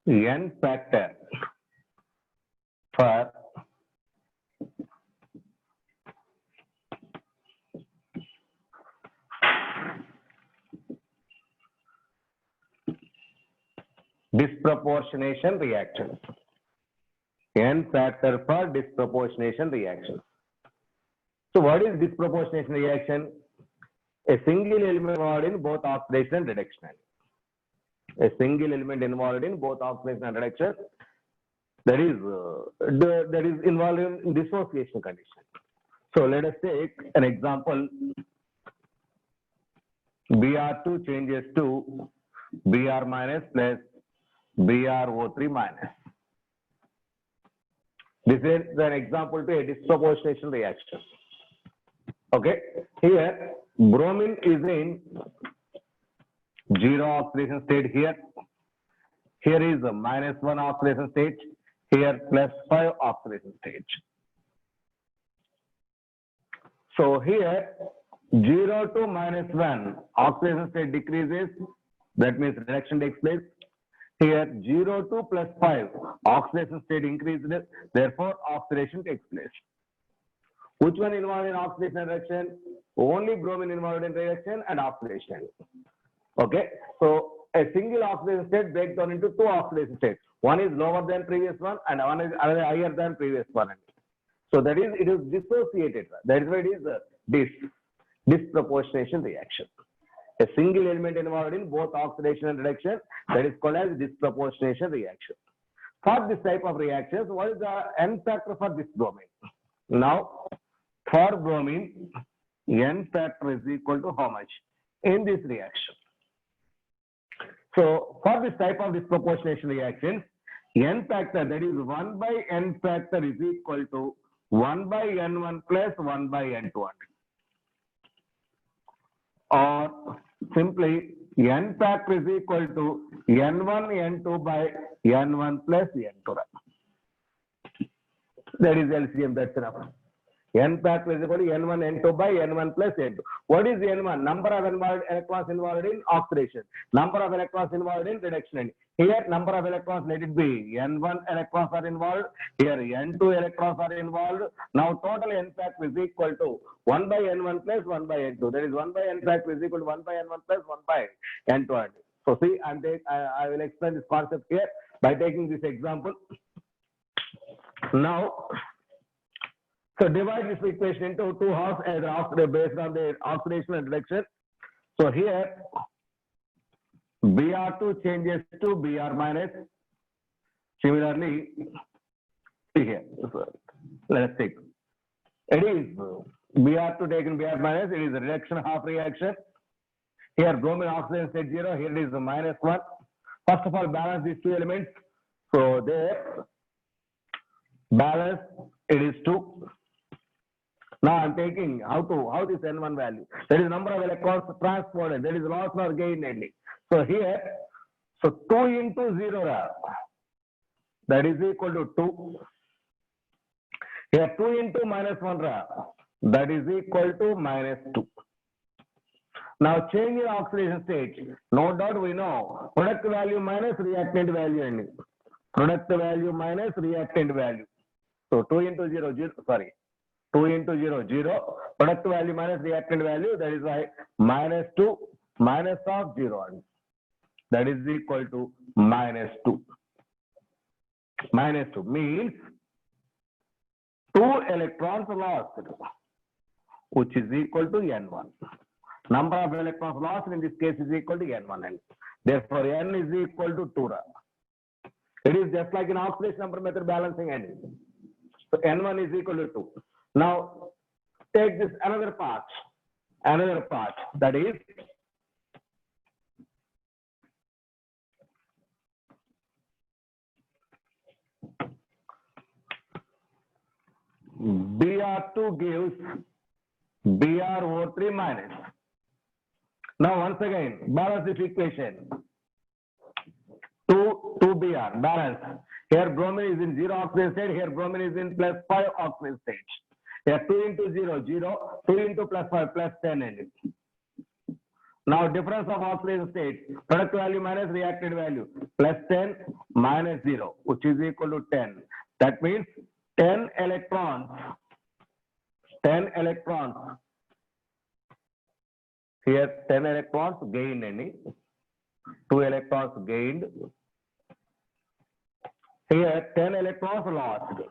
n factor for disproportionation reaction. N factor for disproportionation reaction. So what is disproportionation reaction? A single element involved in both oxidation and reduction. A single element involved in both oxidation and reduction, that is involved in dissociation condition. So let us take an example. Br2 changes to Br minus plus BrO3 minus. This is an example to a disproportionation reaction. Okay, here bromine is in 0 oxidation state here. Here is a -1 oxidation state. Here +5 oxidation state. So here 0 to -1 oxidation state decreases. That means reduction takes place. Here 0 to +5 oxidation state increases. Therefore oxidation takes place. Which one involved in oxidation and reduction? Only bromine involved in reaction and oxidation. Okay, so a single oxidation state breaks down into two oxidation states. One is lower than previous one and one is higher than previous one. So that is, it is dissociated. That is why it is a disproportionation reaction. A single element involved in both oxidation and reduction, that is called as disproportionation reaction. For this type of reactions, what is the N factor for this bromine? Now, for bromine, N factor is equal to how much in this reaction? So for this type of disproportionation reactions, N factor, that is 1 by N factor is equal to 1 by N1 plus 1 by N2. Or simply N factor is equal to N1 N2 by N1 plus N2. That is LCM, that's enough. N factor is equal to N1 N2 by N1 plus N2. What is N1? Number of electrons involved in oxidation, number of electrons involved in reduction. Here number of electrons, let it be N1 electrons are involved, here N2 electrons are involved. Now total N factor is equal to 1 by N1 plus 1 by N2. That is 1 by N factor is equal to 1 by N1 plus 1 by N2. So see, I will explain this concept here by taking this example. Now, so divide this equation into two halves based on the oxidation and reduction. So here Br2 changes to Br minus. Similarly, see here. Let us take. It is Br2 taken Br minus. It is a reduction half reaction. Here bromine oxidation state 0. Here it is a -1. First of all, balance these two elements. So there, balance, it is 2. Now I'm taking how this N1 value. That is number of electrons transported. That is loss or gain ending. So here, so 2 into 0, that is equal to 2. Here 2 into -1, that is equal to -2. Now change in oxidation state. No doubt we know product value minus reactant value ending. Product value minus reactant value. So 2 into 0, 2 into 0, 0. Product value minus reactant value, that is why -2 minus of 0. That is equal to -2. -2 means 2 electrons lost, which is equal to N1. Number of electrons lost in this case is equal to N1. Therefore, N is equal to 2. It is just like in oxidation number method balancing ending. So N1 is equal to 2. Now take this another part, that is Br2 gives BrO3 minus. Now once again, balance this equation. 2 Br, balance. Here bromine is in 0 oxidation state, here bromine is in +5 oxidation state. Here 2 into 0, 0, 2 into +5, +10 ending. Now difference of oxidation state, product value minus reactant value. plus 10 minus 0, which is equal to 10. That means 10 electrons. Here 10 electrons gained, 2 electrons gained. Here 10 electrons lost.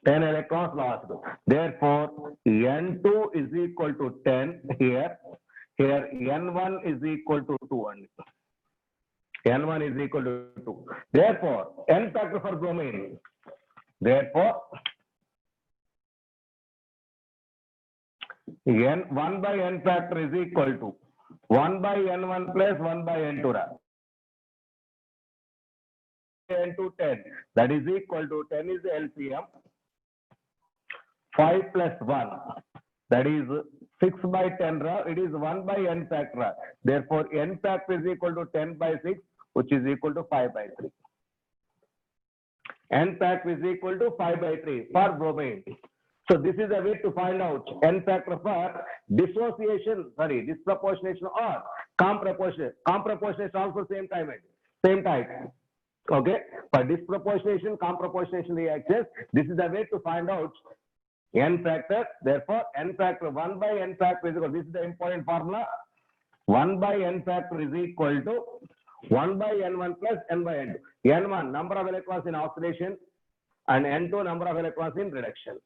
10 electrons lost. Therefore, N2 is equal to 10 here. Here N1 is equal to 2 only. N1 is equal to 2. Therefore, N factor for bromine. Therefore, N1 by N factor is equal to 1 by N1 plus 1 by N2. N2 10. That is equal to 10 is the LCM. 5 plus 1. That is 6 by 10. It is 1 by N factor. Therefore, N factor is equal to 10 by 6, which is equal to 5 by 3. N factor is equal to 5 by 3 for bromine. So this is a way to find out N factor for disproportionation or comproportionation. Comproportionation also same type. Okay. For disproportionation, comproportionation reactions, this is the way to find out N factor. Therefore, N factor 1 by N factor is equal. This is the important formula. 1 by N factor is equal to 1 by N1 plus N by N2. N1 number of electrons in oxidation and N2 number of electrons in reduction.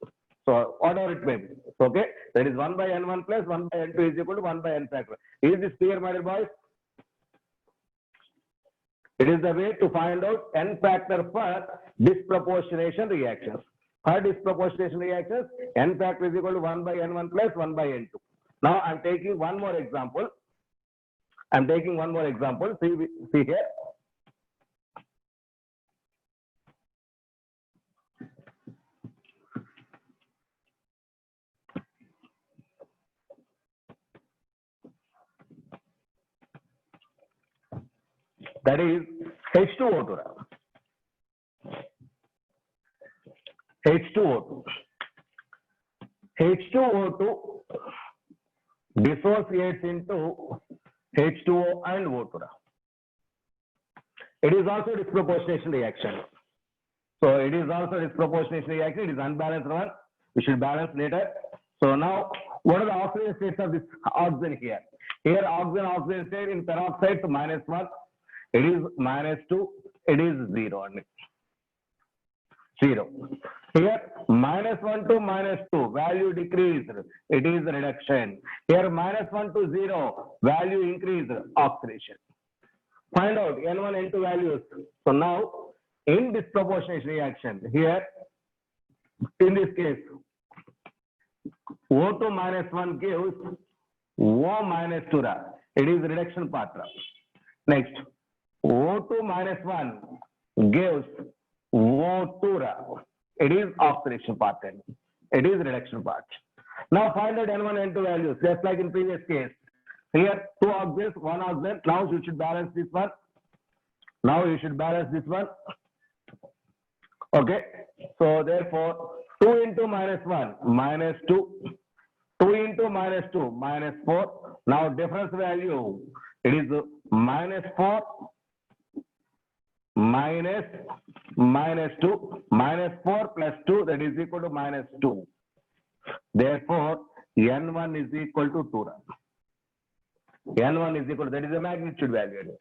So whatever it may be. Okay. That is 1 by N1 plus 1 by N2 is equal to 1 by N factor. Is this clear, my dear boys? It is the way to find out N factor for disproportionation reactions. For disproportionation reactions, N factor is equal to 1 by N1 plus 1 by N2. Now I am taking one more example. See here. That is H2O2. H2O2 dissociates into H2O and O2. It is also disproportionation reaction. So it is also disproportionation reaction. It is unbalanced one. We should balance later. So now, what are the oxygen states of this oxygen here? Here oxygen state in peroxide to -1. It is -2. It is 0 only. 0. Here -1 to -2 value decreased. It is reduction. Here -1 to 0 value increased. Oxidation. Find out N1, N2 values. So now in disproportionation reaction here, in this case, O2 -1 gives O -2. It is reduction part. Next, O2 -1 gives O2. It is oxidation part. It is reduction part. Now find out N1, N2 values, just like in previous case. Here, 2 oxygens, 1 oxygen. Now you should balance this one. Okay. So therefore, 2 into -1, -2. 2 into -2, -4. Now difference value, it is -4 minus -2, -4 plus 2, that is equal to -2. Therefore, N1 is equal to 2. N1 is equal to, that is the magnitude value.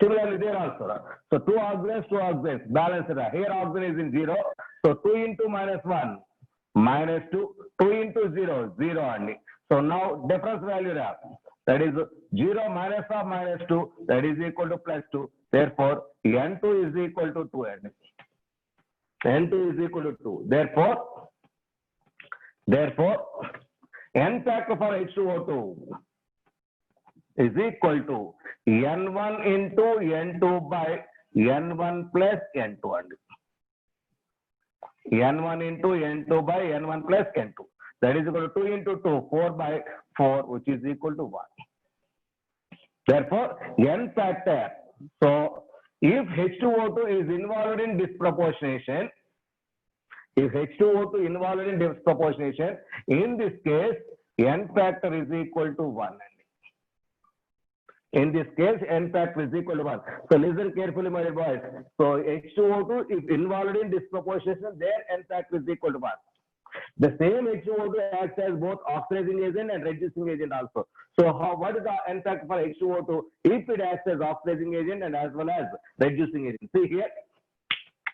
Similarly, there also. So 2 oxygens, balance. Here oxygen is in 0. So 2 into -1, -2, 2 into 0, 0 only. So now difference value, that is 0 minus of -2, that is equal to +2. Therefore, N2 is equal to 2. N2 is equal to 2. Therefore, N factor for H2O2 is equal to N1 into N2 by N1 plus N2 only. N1 into N2 by N1 plus N2. That is equal to 2 into 2, 4 by 4, which is equal to 1. Therefore, N factor. So, if H2O2 is involved in disproportionation, in this case, N factor is equal to 1. In this case, n factor is equal to 1. So listen carefully, my dear boys. So H2O2, if involved in disproportionation, their n factor is equal to 1. The same H2O2 acts as both oxidizing agent and reducing agent also. So what is the n factor for H2O2? If it acts as oxidizing agent and as well as reducing agent. See here,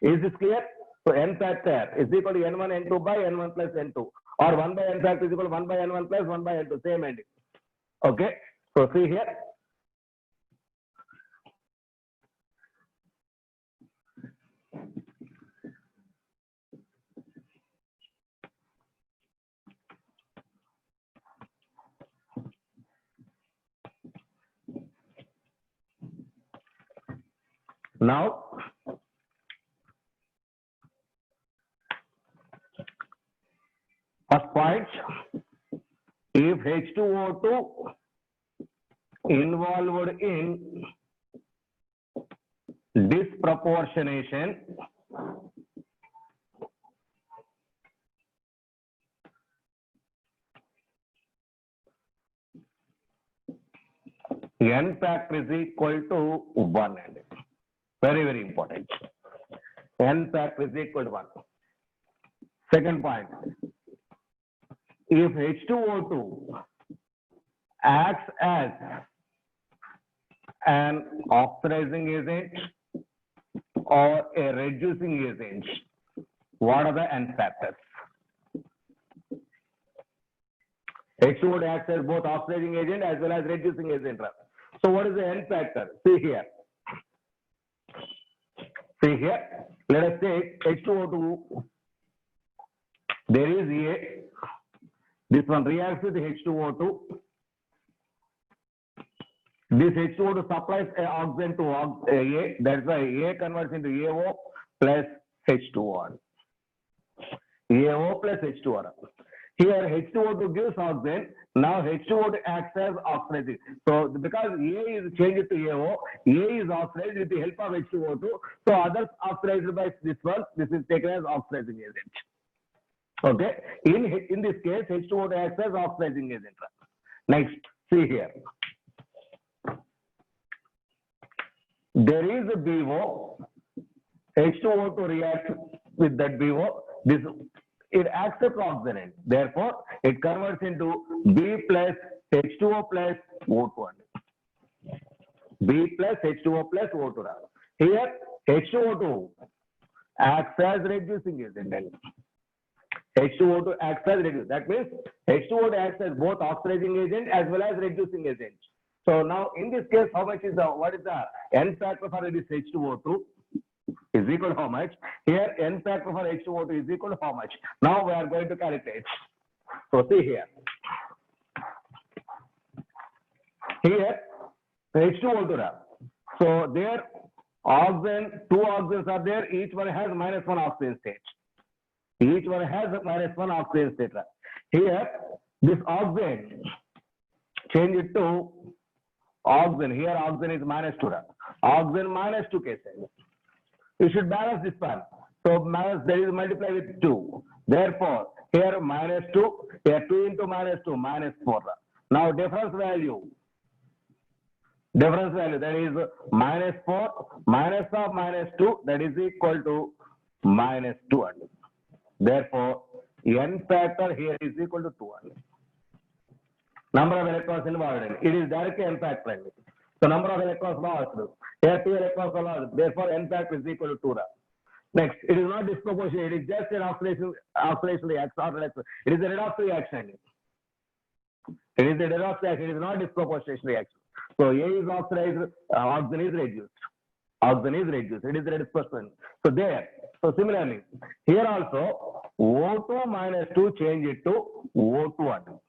is this clear? So n factor is equal to n1 n2 by n1 plus n2, or 1 by n factor is equal to 1 by n1 plus 1 by n2, same ending. Okay, so see here. Now, first point, if H2O2 involved in disproportionation, n factor is equal to 1. Very, very important. N factor is equal to 1. Second point, if H2O2 acts as an oxidizing agent or a reducing agent, what are the n factors? H2O2 acts as both oxidizing agent as well as reducing agent. So what is the n factor? See here. See here, let us take H2O2. There is A. This one reacts with H2O2. This H2O2 supplies oxygen to A. That's why A converts into AO plus H2O. AO plus H2O. Here H2O2 gives oxygen. Now H2O2 acts as oxidizing. So because A is changed to AO, A is oxidized with the help of H2O2. So others oxidized by this one. This is taken as oxidizing agent. Okay. In this case, H2O2 acts as oxidizing agent. Next, see here. There is a BO. H2O2 reacts with that BO. It acts as oxidant. Therefore, it converts into B plus H2O plus O2. B plus H2O plus O2. Here, H2O2 acts as reducing agent. H2O2 acts as reducing. That means H2O2 acts as both oxidizing agent as well as reducing agent. So now, in this case, what is the n factor for this H2O2? Is equal to how much? Here, n factor for H2O2 is equal to how much? Now we are going to calculate. So see here. Here, H2O2. So there, oxygen, 2 oxygens are there. Each one has -1 oxygen state. Each one has -1 oxygen state. Here, this oxygen, change it to oxygen. Here, oxygen is -2. Oxygen -2 cases. You should balance this one. So minus, there is multiply with 2. Therefore, here -2, here 2 into -2, -4. Now difference value, that is -4 minus of -2, that is equal to -2. Therefore, n factor here is equal to 2. Number of electrons involved. It is directly n factor. So number of electrons lost. Here 2 electrons are lost. Therefore, n factor is equal to 2. Next, it is not disproportionate. It is just an oxidation reaction. It is a redox reaction. It is a redox reaction. It is not disproportionate reaction. So A is oxidized, oxygen is reduced. Oxygen is reduced. It is a dispersion. So there. So similarly, here also O2 -2 change it to O2.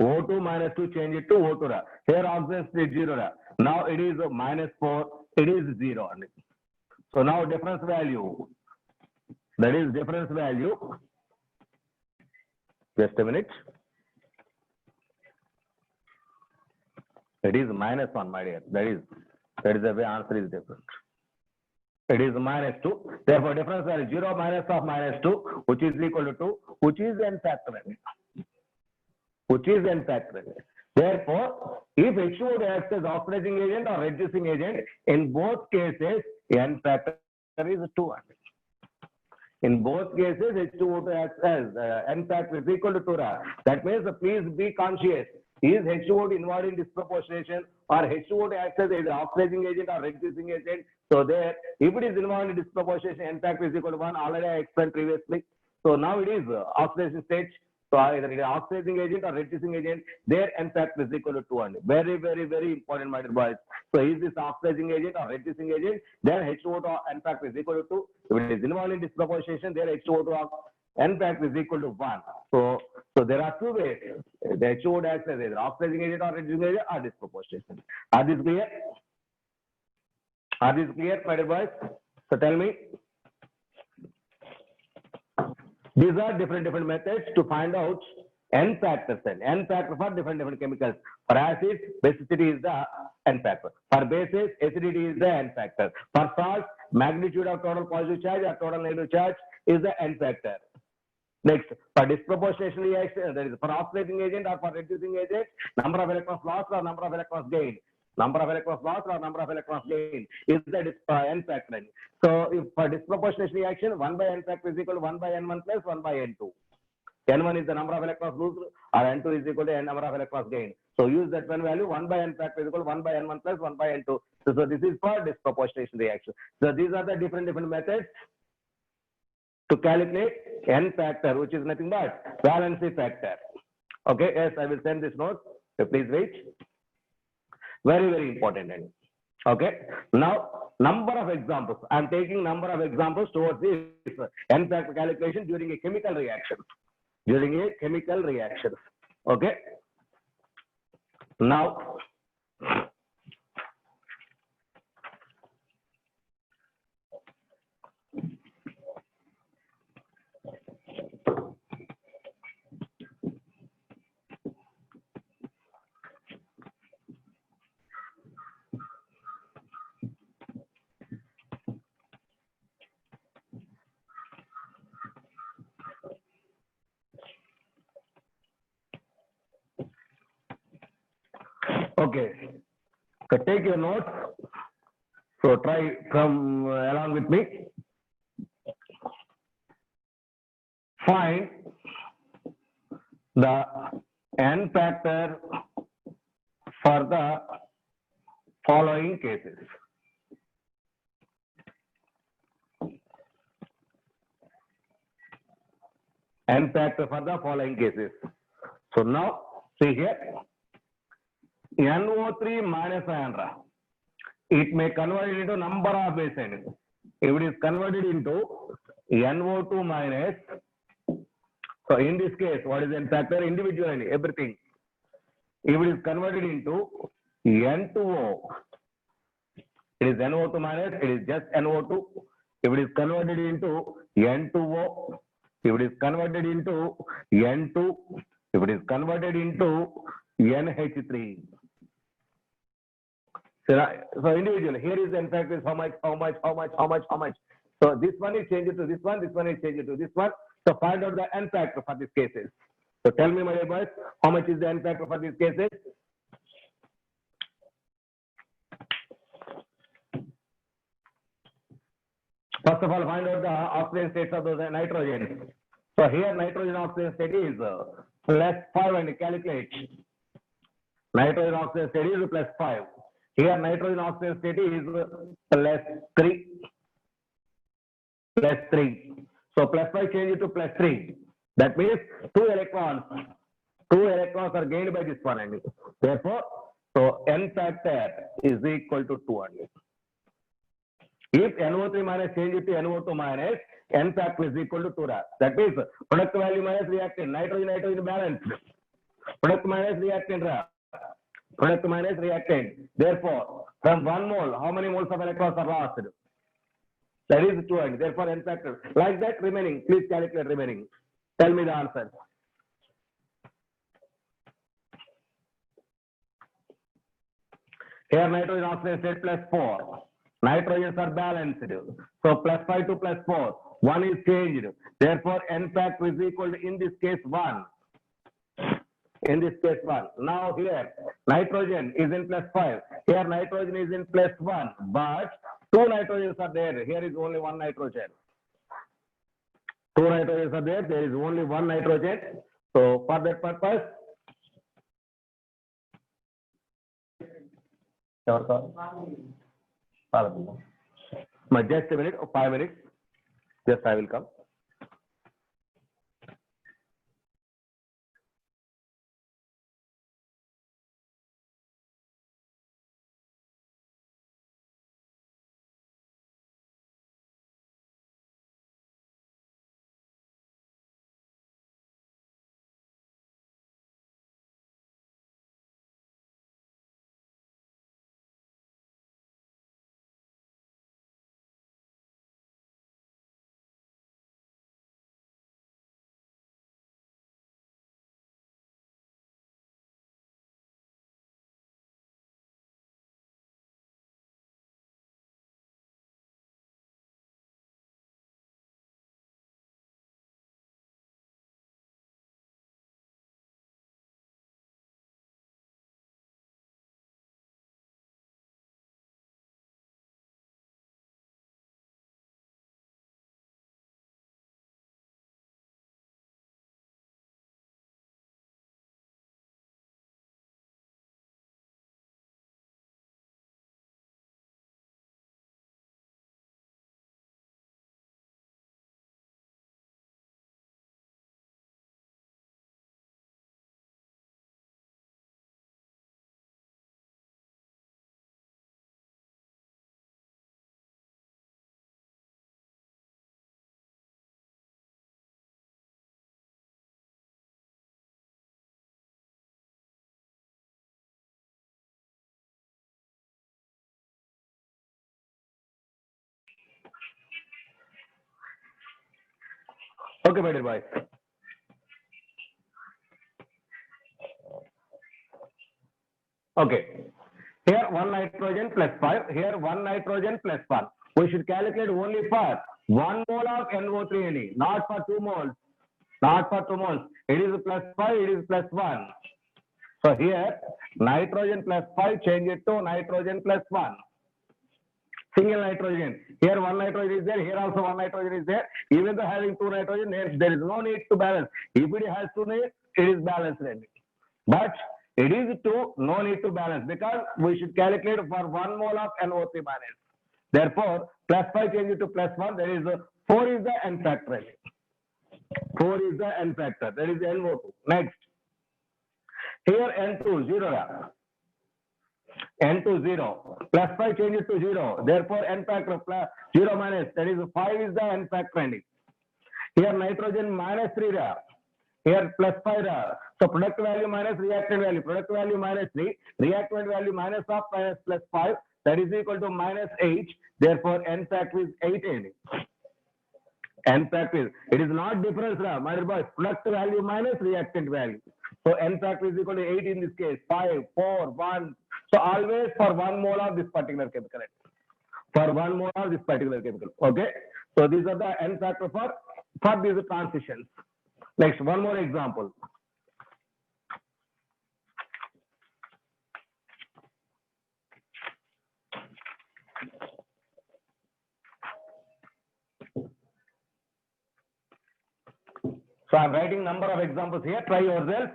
O2 -2 change it to O2. Here oxygen is 0. Now it is -4. It is 0. So now difference value. That is difference value. Just a minute. It is -1, my dear. That is the way answer is different. It is -2. Therefore, difference value 0 minus of -2, which is equal to 2, which is n factor. Which is n factor. Therefore, If H2O acts as oxidizing agent or reducing agent, in both cases, N factor is 2. In both cases, H2O acts as N factor is equal to 2. That means please be conscious. Is H2O involved in disproportionation or H2O acts as either oxidizing agent or reducing agent? So there, if it is involved in disproportionation, N factor is equal to 1. Already I explained previously. So now it is oxidation stage. So either it is oxidizing agent or reducing agent, their N factor is equal to 2 only. Very, very, very important, my dear boys. So is this oxidizing agent or reducing agent? Then H2O to N factor is equal to 2. If it is involved in disproportionation, their H2O to N factor is equal to 1. So there are two ways. The H2O acts as either oxidizing agent or reducing agent or disproportionation. Are these clear? Are these clear, my dear boys? So tell me. These are different methods to find out N factors. N factor for different chemicals. For acids, basicity is the N factor. For bases, acidity is the N factor. For salts, magnitude of total positive charge or total negative charge is the N factor. Next, for disproportionation reaction, that is for oxidizing agent or for reducing agent, number of electrons lost or number of electrons gained. Number of electrons lost or number of electrons gained is the N factor. So if for disproportionation reaction, 1 by N factor is equal to 1 by N1 plus 1 by N2. N1 is the number of electrons lost or N2 is equal to N number of electrons gained. So use that one value, 1 by N factor is equal to 1 by N1 plus 1 by N2. So this is for disproportionation reaction. So these are the different methods to calculate N factor, which is nothing but valency factor. Okay, yes, I will send this note. So please wait. Very, very important. Okay. Now, number of examples. I am taking number of examples towards this N factor calculation during a chemical reaction. During a chemical reaction. Okay. Now, okay, so take your notes. So try come along with me. Find the N factor for the following cases. N factor for the following cases. So now see here. NO3 minus ion. It may convert it into number of base ions. If it is converted into NO2 minus, so in this case, what is N factor? Individually, everything. If it is converted into N2O, it is NO2 minus, it is just NO2. If it is converted into N2O, if it is converted into N2, if it is converted into NH3. So individually, here is N factor is how much. So this one is changed to this one is changed to this one. So find out the N factor for these cases. So tell me, my dear boys, how much is the N factor for these cases? First of all, find out the oxidation states of those nitrogen. So here nitrogen oxidation state is +5 and calculate. Nitrogen oxidation state is +5. Here nitrogen oxidation state is +3. So +5 change it to +3. That means 2 electrons are gained by this one only. Therefore, so N factor is equal to 2 only. If NO3 minus change it to NO2 minus, N factor is equal to 2. That means product value minus reactant, nitrogen balance. Product minus reactant. Product minus reactant. Therefore, from 1 mole, how many moles of electrons are lost? That is 2. And therefore, N factor. Like that, remaining. Please calculate remaining. Tell me the answer. Here, nitrogen oxidation state +4. Nitrogens are balanced. So +5 to +4. 1 is changed. Therefore, N factor is equal to, in this case, 1. In this case 1. Now here nitrogen is in +5. Here nitrogen is in +1. But 2 nitrogens are there. Here is only 1 nitrogen. 2 nitrogens are there. There is only 1 nitrogen. So for that purpose, just a minute or 5 minutes. Just I will come. Okay, my dear boys. Okay. Here 1 nitrogen +5. Here 1 nitrogen +1. We should calculate only for 1 mole of NO3Ne, not for 2 moles. Not for 2 moles. It is +5. It is +1. So here nitrogen +5, change it to nitrogen +1. Single nitrogen. Here 1 nitrogen is there. Here also 1 nitrogen is there. Even though having 2 nitrogen, there is no need to balance. If it has 2 need, it is balanced. But it is 2, no need to balance because we should calculate for 1 mole of NO3 minus. Therefore, +5 change it to +1. There is 4 is the N factor. 4 is the N factor. That is NO2. Next. Here N2 0. N2 0. +5 change it to 0. Therefore, N factor 0 minus. That is 5 is the N factor. Here nitrogen -3. Here +5. So product value minus reactant value. Product value -3. Reactant value minus of minus +5. That is equal to -8. Therefore, N factor is 8. N factor is. It is not difference, my dear boys. Product value minus reactant value. So N factor is equal to 8 in this case. 5, 4, 1. So always for 1 mole of this particular chemical. For 1 mole of this particular chemical. Okay. So these are the N factor for these transitions. Next, one more example. So I'm writing number of examples here. Try yourself.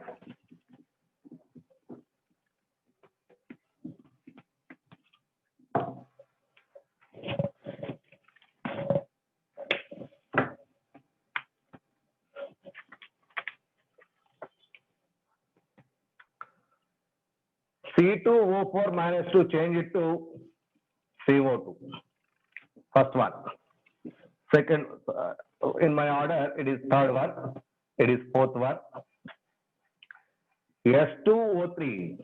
C2O4 -2, change it to CO2. First one. Second, in my order, it is third one. It is fourth one. S2O3.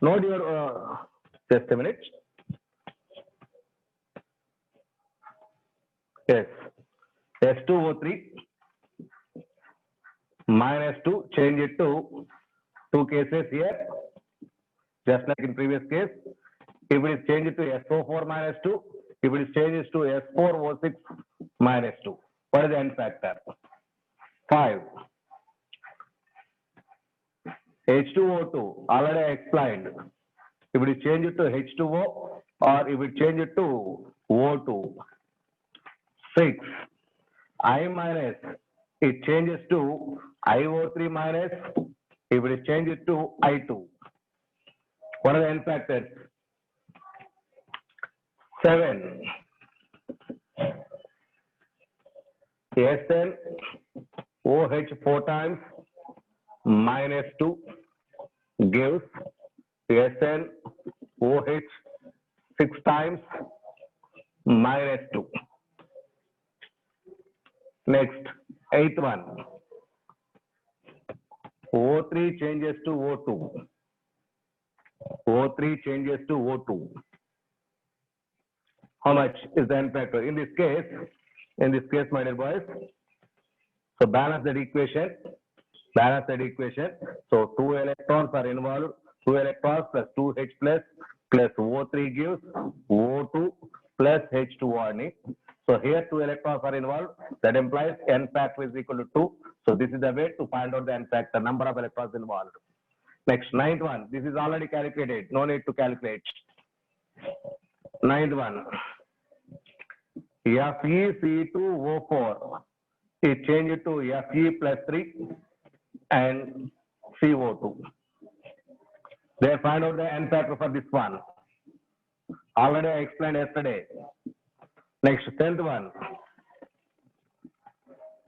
Note your, just a minute. Yes. S2O3 -2, change it to 2 cases here, just like in previous case. If it is changed to SO4 -2, if it is changed to S4O6 -2, what is the N factor? 5. H2O2, already I explained. If we change it to H2O or if we change it to O2. 6. I minus, it changes to IO3 minus, if we change it to I2. What are the n factors? 7. SN OH 4 times minus 2 gives SN OH 6 times minus 2. Next, 8th one. O3 changes to O2. O3 changes to O2. How much is the n factor? In this case, my dear boys, so balance that equation. So 2 electrons are involved. 2 electrons plus 2H plus O3 gives O2 plus H2O. So here 2 electrons are involved. That implies n factor is equal to 2. So this is the way to find out the n factor, number of electrons involved. Next, 9th one. This is already calculated. No need to calculate. 9th one. FeC2O4. It changed to Fe plus 3 and CO2. They find out the n factor for this one. Already I explained yesterday. Next, 10th one.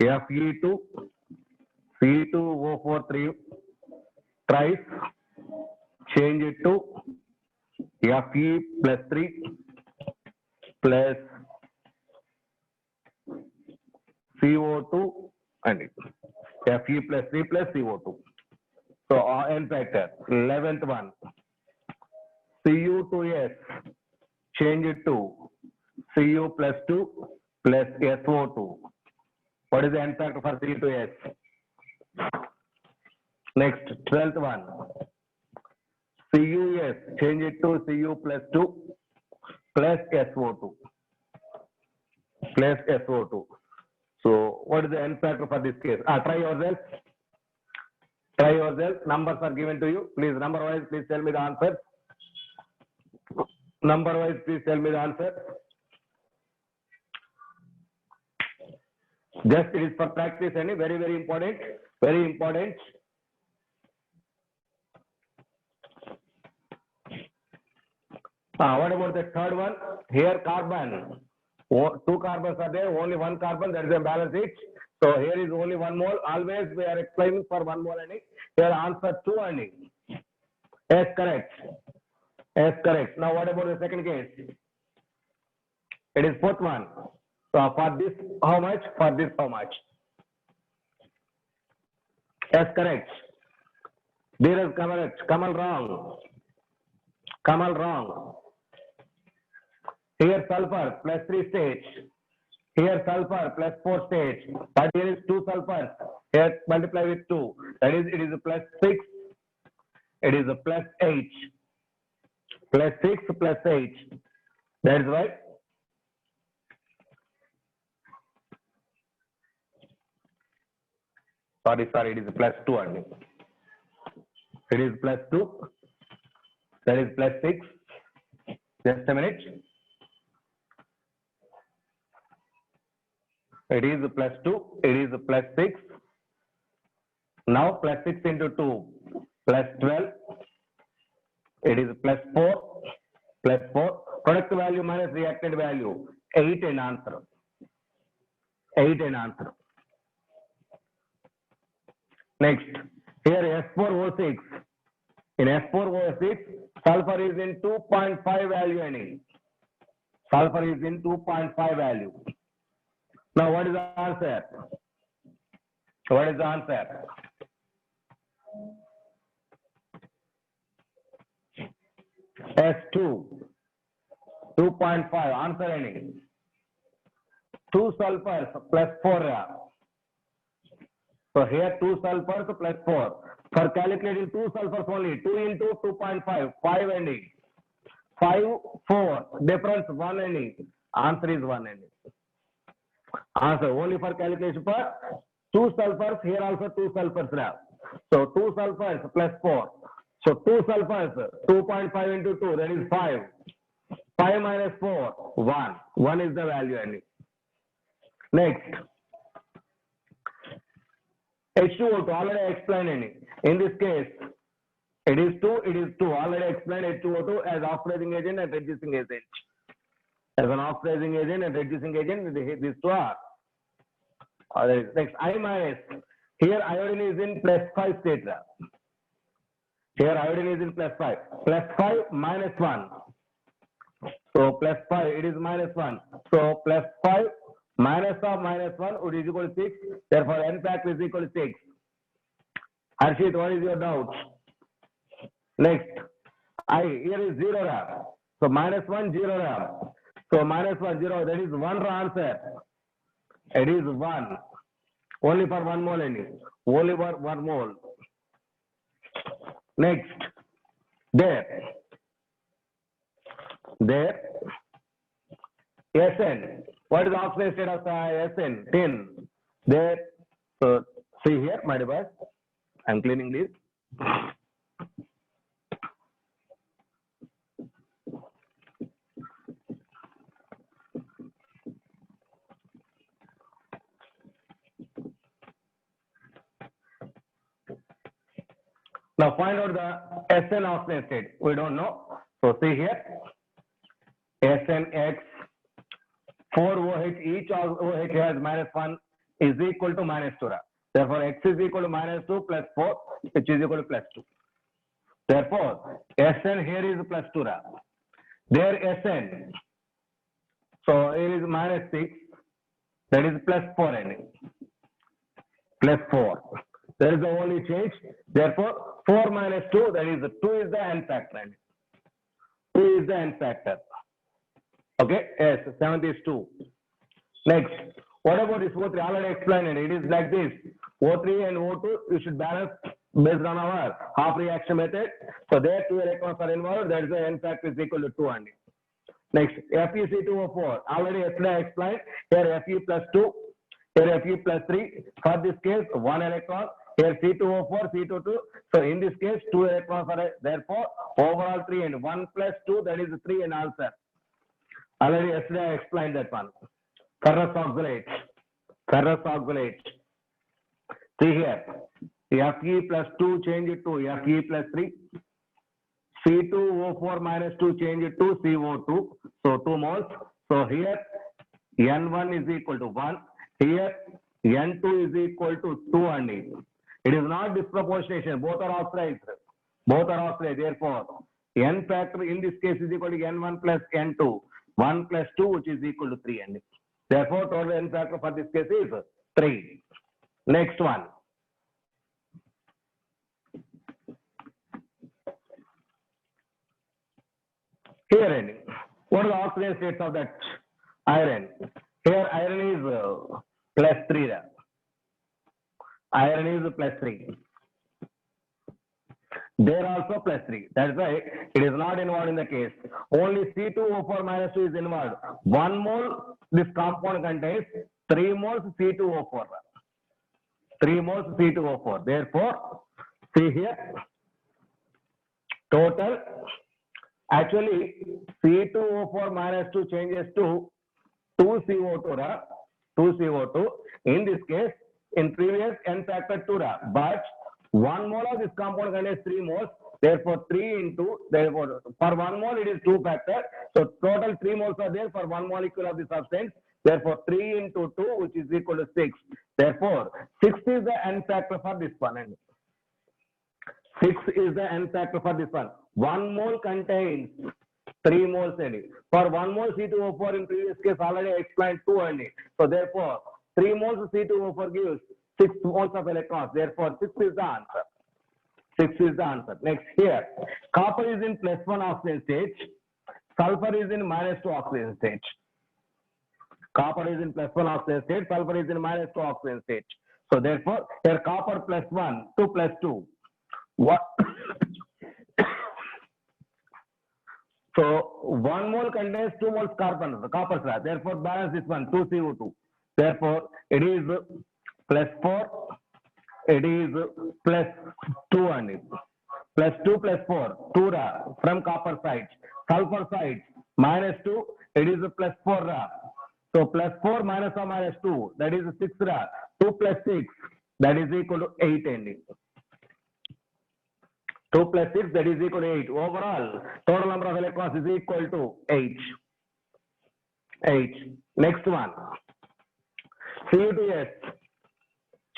Fe2, C2O4 thrice, change it to Fe plus 3 plus CO2 and Fe plus 3 plus CO2. So n factor. 11th one. Cu2S, change it to Cu plus 2 plus SO2. What is the n factor for Cu2S? Next, 12th one. CuS, change it to Cu plus 2 plus SO2. Plus SO2. So, what is the n factor for this case? Try yourself. Numbers are given to you. Please, number wise, please tell me the answer. Number wise, please tell me the answer. Just it is for practice, and very, very important. Very important. What about the third one? Here, carbon. 2 carbons are there, only 1 carbon, that is a balance it. So here is only 1 mole. Always we are explaining for 1 mole only. Here answer 2 only. Yes, correct. Yes, correct. Now what about the second case? It is 4th one. So for this, how much? For this, how much? Yes, correct. There is correct. Kamal wrong. Kamal wrong. Here sulfur plus 3 stage. Here sulfur plus 4 stage. But here is 2 sulfurs. Here multiply with 2. That is, it is a plus 6. It is a plus 8. Plus 6 plus 8. That is right. Sorry, it is a plus 2 only. It is plus 2. That is plus 6. Just a minute. It is plus 2. It is plus 6. Now plus 6 into 2 plus 12. It is plus 4. Plus 4. Product value minus reactant value. 8 in answer. 8 in answer. Next. Here S4O6. In S4O6, sulfur is in 2.5 value any. Sulfur is in 2.5 value. Now what is the answer? What is the answer? S2, 2.5, answer any. 2 sulfurs plus 4. So here 2 sulfurs plus 4. For calculating 2 sulfurs only, 2 into 2.5, 5 any. 5, 4, difference 1 any. Answer is 1 any. Answer only for calculation for 2 sulfurs, here also 2 sulfurs now. So 2 sulfurs plus 4. So 2 sulfurs, 2.5 into 2, that is 5. 5 minus 4, 1. 1 is the value. Next, H2O2, already explained. In this case, it is 2. Already explained H2O2 as oxidizing agent and reducing agent. As an oxidizing agent and reducing agent, these two are. Next, I minus. Here iodine is in plus 5 state. Here iodine is in plus 5. Plus 5 minus 1. So plus 5, it is minus 1. So plus 5 minus of minus 1 would is equal to 6. Therefore, n factor is equal to 6. Harshit, what is your doubt? Next, here is 0 RAM. So minus 1, 0 RAM. So minus 1, 0, that is 1 answer. It is 1. Only for 1 mole. Only for 1 mole. Next, there, Sn. What is the oxidation state of Sn? Tin. There, so see here, my device. I'm cleaning this. Now find out the Sn oxidation state. We don't know. So see here, SnX, 4OH, each OH has minus 1 is equal to minus 2. Therefore, X is equal to minus 2 plus 4, which is equal to plus 2. Therefore, Sn here is plus 2. There Sn. So here is minus 6, that is plus 4. Plus 4. There is the only change. Therefore, 4 minus 2, that is 2 is the n factor. 2 is the n factor. Okay, yes, 7th is 2. Next, what about this O3? Already explained it. It is like this. O3 and O2, you should balance based on our half reaction method. So there 2 electrons are involved. That is the n factor is equal to 2 only. Next, FeC2O4. Already yesterday I explained. Here Fe plus 2. Here Fe plus 3. For this case, 1 electron. Here C2O4, C22. So in this case, 2 electrons are therefore overall 3 and 1 plus 2, that is 3 in answer. Already yesterday I explained that one. Ferrous oxalate. Ferrous oxalate. See here. Fe plus 2 change it to Fe plus 3. C2O4 minus 2 change it to CO2. So 2 moles. So here N1 is equal to 1. Here N2 is equal to 2 only. It is not disproportionation. Both are oxidized. Both are oxidized. Therefore, N factor in this case is equal to N1 plus N2. 1 plus 2, which is equal to 3 only. Therefore, total N factor for this case is 3. Next one. Here, what are the oxidation states of that iron? Here, iron is plus 3. Iron is plus 3. There also plus 3. That's why it is not involved in the case. Only C2O4 minus 2 is involved. 1 mole, this compound contains 3 moles C2O4. 3 moles C2O4. Therefore, see here, total, actually C2O4 minus 2 changes to 2CO2. 2CO2. In this case, in previous N factor 2. But 1 mole of this compound contains 3 moles. Therefore, 3 into, therefore, for 1 mole it is 2 factor. So, total 3 moles are there for 1 molecule of the substance. Therefore, 3 into 2, which is equal to 6. Therefore, 6 is the N factor for this one. 6 is the N factor for this one. 1 mole contains 3 moles only. For 1 mole C2O4 in previous case already I explained 2 only. So, therefore, 3 moles C2O4 gives 6 moles of electrons. Therefore, 6 is the answer. 6 is the answer. Next, here, copper is in plus 1 oxidation state. Sulfur is in minus 2 oxidation state. Copper is in plus 1 oxidation state. Sulfur is in minus 2 oxidation state. So, therefore, here copper plus 1, 2 plus 2. What? So, 1 mole contains 2 moles carbon, copper slab. Therefore, balance this one, 2CO2. Therefore, it is plus 4 it is plus 2 and plus 2 plus 4, 2 ra from copper side. Sulfur side minus 2, it is plus 4 ra. So plus 4 minus or minus 2, that is 6 ra. 2 plus 6, that is equal to 8 and 2 plus 6, that is equal to 8. Overall, total number of electrons is equal to 8. 8. Next one. Cu2s.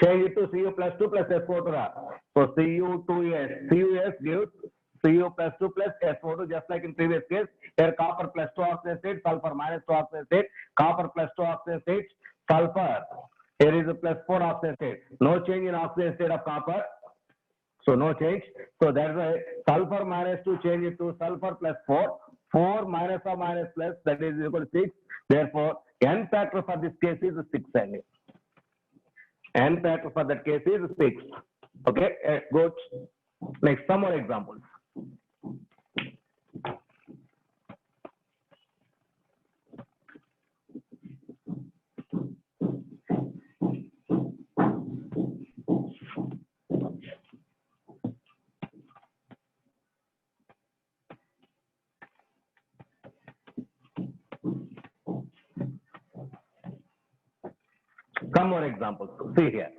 Change it to Cu plus 2 plus S42. So Cu2s. Cus gives Cu plus 2 plus S42, just like in previous case. Here copper plus 2 oxygen state, sulfur minus 2 oxygen state, copper plus 2 oxygen state, sulfur. Here is a plus 4 oxygen state. No change in oxygen state of copper. So no change. So that's why sulfur minus 2 change it to sulfur plus 4. 4 minus or minus plus, that is equal to 6. Therefore, n factor for this case is 6 and n factor for that case is 6. Okay, good. Next, some more examples. Some more examples. See here.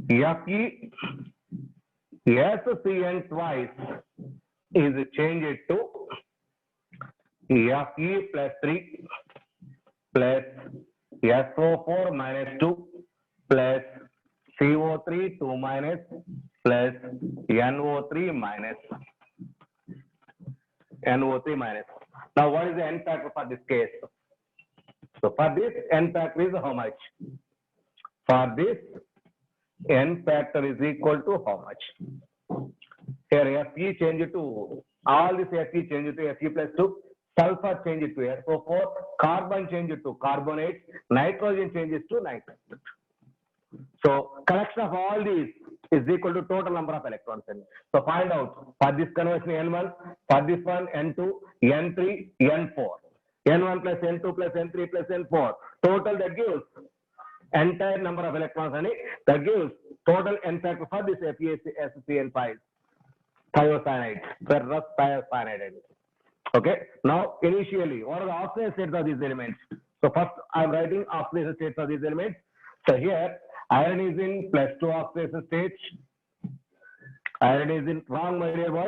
Fe SCN twice is changed to Fe plus 3 plus SO4 minus 2 plus CO3 2 minus plus NO3 minus. NO3 minus. Now, what is the n factor for this case? So, for this, n factor is how much? For this, n factor is equal to how much? Here, Fe change it to, all this Fe change it to Fe plus 2, sulfur change it to SO4, carbon change it to carbonate, nitrogen changes to nitrate. So, collection of all these is equal to total number of electrons. So, find out for this conversion N1, for this one N2, N3, N4. N1 plus N2 plus N3 plus N4. Total that gives entire number of electrons and that gives total n factor for this FeSCN5 thiocyanide, ferrous thiocyanide. Okay. Now, initially, what are the oxidation states of these elements? So, first I am writing oxidation states of these elements. So, here iron is in plus 2 oxidation state. Iron is in, wrong my dear boy.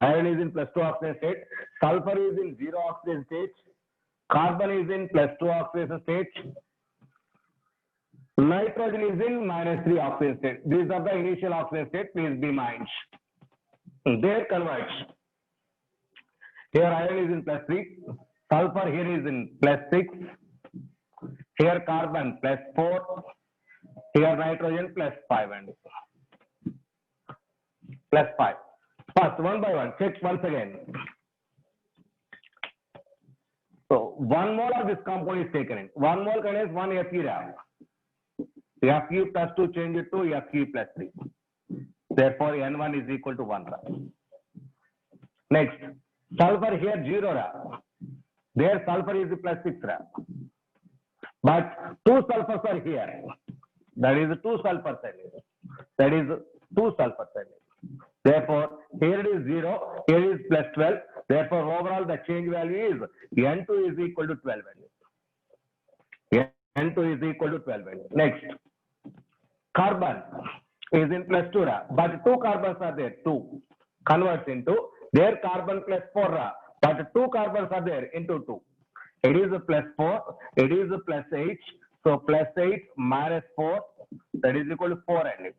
Iron is in plus 2 oxidation state. Sulfur is in 0 oxidation state. Carbon is in plus 2 oxidation state. Nitrogen is in minus 3 oxidation state. These are the initial oxidation state. Please be minds. There converts. Here iron is in plus 3. Sulfur here is in plus 6. Here carbon plus 4. Here nitrogen plus 5 and plus 5. First, one by one, check once again. So, 1 mole of this compound is taken in. 1 mole contains 1 Fe ram. Fe plus 2 change it to Fe plus 3. Therefore, N1 is equal to 1 ram. Next, sulfur here 0 ram. There sulfur is plus 6 ram. But 2 sulfurs are here. That is 2 sulfur cell. That is 2 sulfur cell. Therefore, here it is 0, here is plus 12. Therefore, overall the change value is N2 is equal to 12 value. N2 is equal to 12 value. Next, carbon is in plus 2 ra, but 2 carbons are there, 2 converts into their carbon plus 4 ra, but 2 carbons are there into 2. It is a plus 4, it is a plus 8. So, plus 8 minus 4, that is equal to 4 and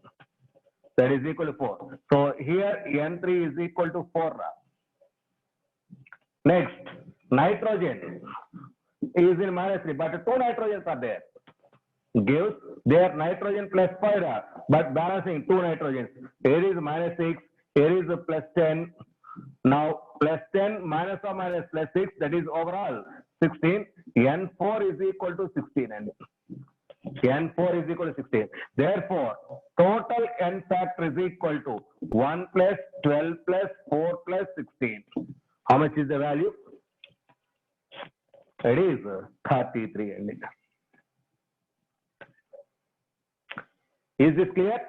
that is equal to 4. So, here N3 is equal to 4 ra. Next, nitrogen is in minus 3, but 2 nitrogens are there. Gives their nitrogen plus 5 ra, but balancing 2 nitrogens. Here is minus 6, here is a plus 10. Now, plus 10 minus or minus plus 6, that is overall 16. N4 is equal to 16 and N4 is equal to 16. Therefore, total N factor is equal to 1 plus 12 plus 4 plus 16. How much is the value? It is 33. Is this clear?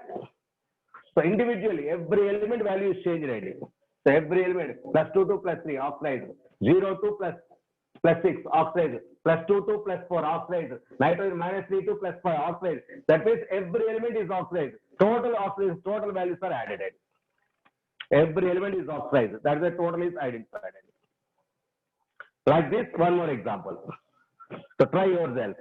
So individually, every element value is changed already. So every element plus 2 2 plus 3 oxide, 0 2 plus 6 oxide, plus 2 2 plus 4 oxide, nitrogen minus 3 2 plus 5 oxide. That means every element is oxide. Total oxide, total values are added. Every element is oxide. That's the total is identified. Like this, one more example. So try yourself.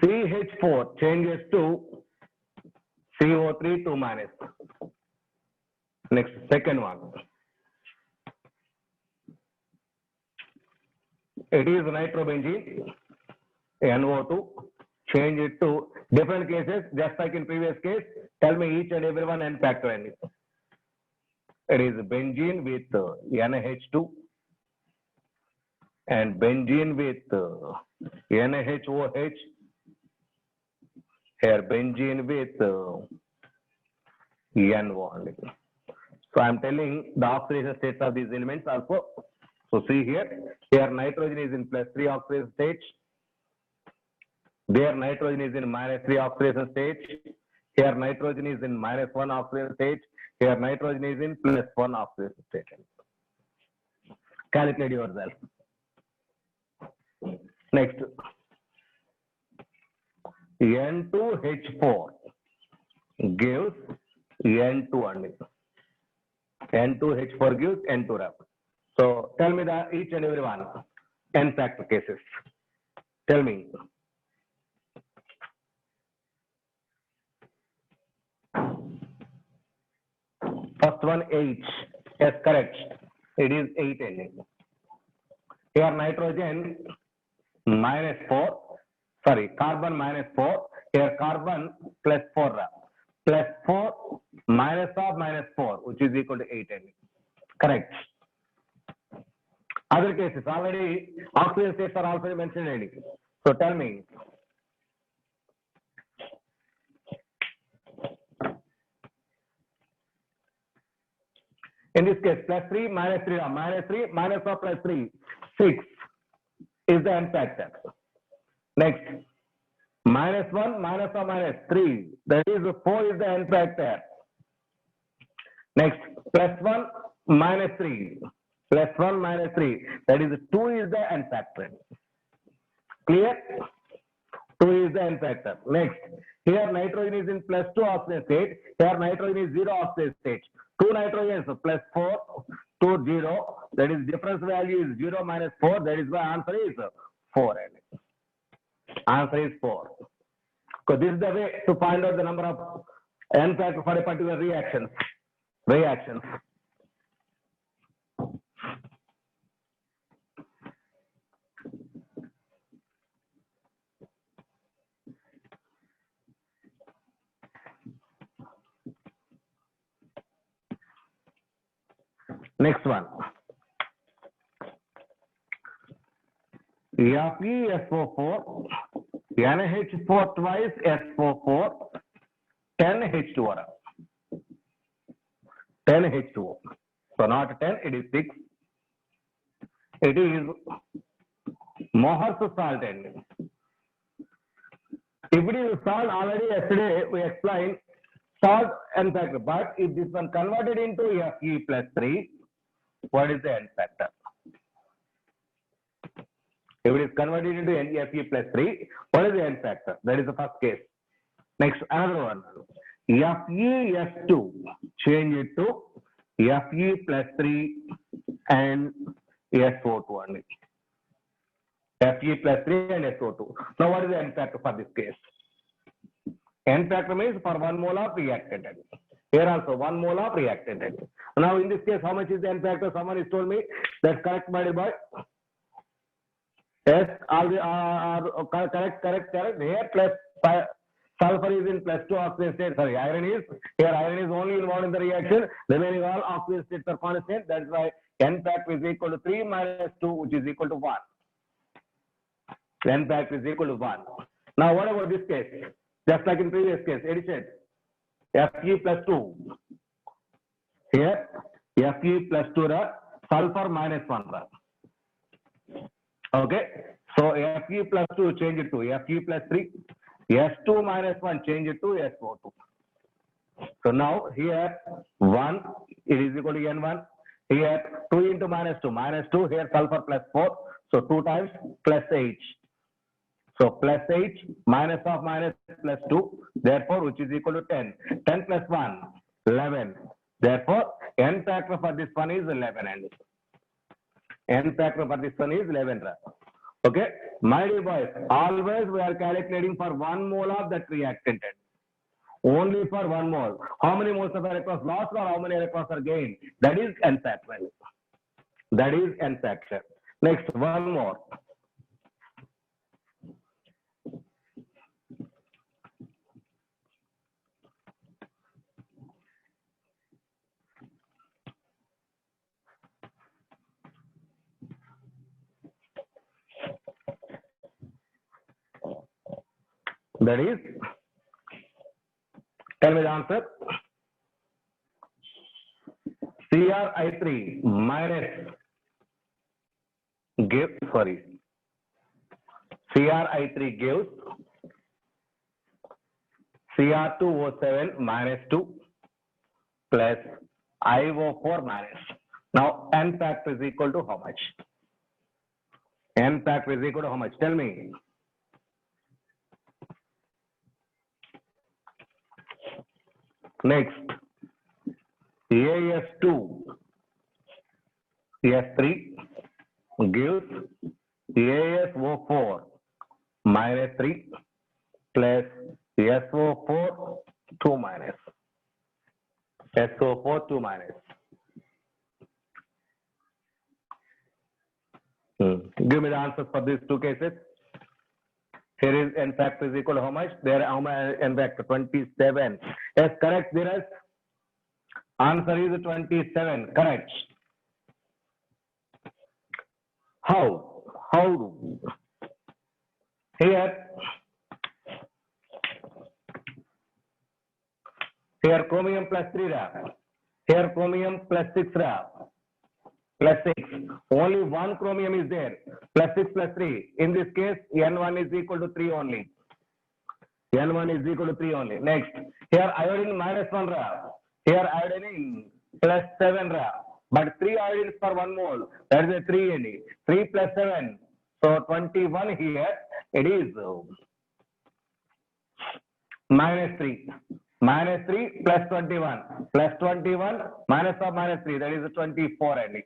CH4 changes to CO3 2 minus. Next, second one. It is nitrobenzene, NO2. Change it to different cases, just like in previous case. Tell me each and every one and factor in it. It is benzene with NH2 and benzene with NHOH. Here benzene with NO only. So I am telling the oxidation states of these elements also. So see here, here nitrogen is in +3 oxidation state. There nitrogen is in -3 oxidation state. Here nitrogen is in -1 oxidation state. Here nitrogen is in +1 oxidation state. Calculate yourself. Next, N2H4 gives N2 only. N2H4 gives N2 rep. So tell me the each and every one n factor cases. Tell me. First one 8. Yes, correct. It is 8 only. Here nitrogen -4. Sorry, carbon -4. Here carbon +4 rep. +4 minus of -4, which is equal to 8 only. Correct. Other cases already oxidation states are also mentioned already. So tell me. In this case, +3 -3, -3 minus of +3, 6 is the n factor. Next, -1 minus of -3, that is 4 is the n factor. Next, +1 -3, +1 -3, that is 2 is the n factor. Clear? 2 is the n factor. Next, here nitrogen is in +2 oxidation state. Here nitrogen is 0 oxidation state. 2 nitrogens, +4, 2, 0. That is difference value is 0 minus 4. That is why answer is 4. Answer is 4. So this is the way to find out the number of n factor for a particular reaction. Reactions. Next one. FeSO4, NH4 twice SO4, 10H2O. 10H2O. So not 10, it is 6. It is Mohr's salt. If it is salt, already yesterday we explained salt n factor. But if this one converted into Fe+3, what is the n factor? If it is converted into Fe+3, what is the n factor? That is the first case. Next, another one. FeS2, change it to Fe+3 and SO2 only. Fe+3 and SO2. Now, what is the n factor for this case? N factor means for 1 mole of reactant. Here also 1 mole of reactant. Now, in this case, how much is the n factor? Someone has told me that's correct, by yes, all the correct. Here plus 5, sulfur is in plus 2 oxidation state. Sorry, iron is only involved in the reaction. Remaining all oxidation states are constant. That's why N factor is equal to 3 minus 2, which is equal to 1. N factor is equal to 1. Now, what about this case? Just like in previous case, addition. Fe plus 2. Here, Fe plus 2, sulfur minus 1. Okay. So, Fe plus 2, change it to Fe plus 3. S2 minus 1, change it to SO2. So, now here 1, it is equal to N1. Here 2 into minus 2, here sulfur plus 4. So, 2 times plus H. So, plus H minus of minus plus 2. Therefore, which is equal to 10. 10 plus 1, 11. Therefore, N factor for this one is 11. And N factor for this one is 11. Okay, my dear boys, always we are calculating for 1 mole of that reactant. Only for 1 mole. How many moles of electrons lost or how many electrons are gained? That is N factor. That is N factor. Next, one more. That is, tell me the answer. CrI3 minus CrI3 gives Cr2O7 minus 2 plus IO4 minus. Now, N factor is equal to how much? N factor is equal to how much? Tell me. Next, AS2 S3 gives ASO4 minus 3 plus SO4 2 minus. SO4 2 minus. Give me the answers for these two cases. Here is N factor is equal to how much? There how much N factor? 27. Yes, correct, Dheeraj. Answer is 27. Correct. How? Here chromium plus 3 Ra. Here chromium plus 6 Ra. Plus 6. Only one chromium is there. Plus 6 plus 3. In this case, N1 is equal to 3 only. N1 is equal to 3 only. Next, here iodine minus 1 Ra. Here iodine plus 7 Ra. But 3 iodines per 1 mole. That is a 3 N. 3 plus 7. So 21 here. It is minus 3. Minus 3 plus 21. Plus 21 minus of minus 3. That is 24 N.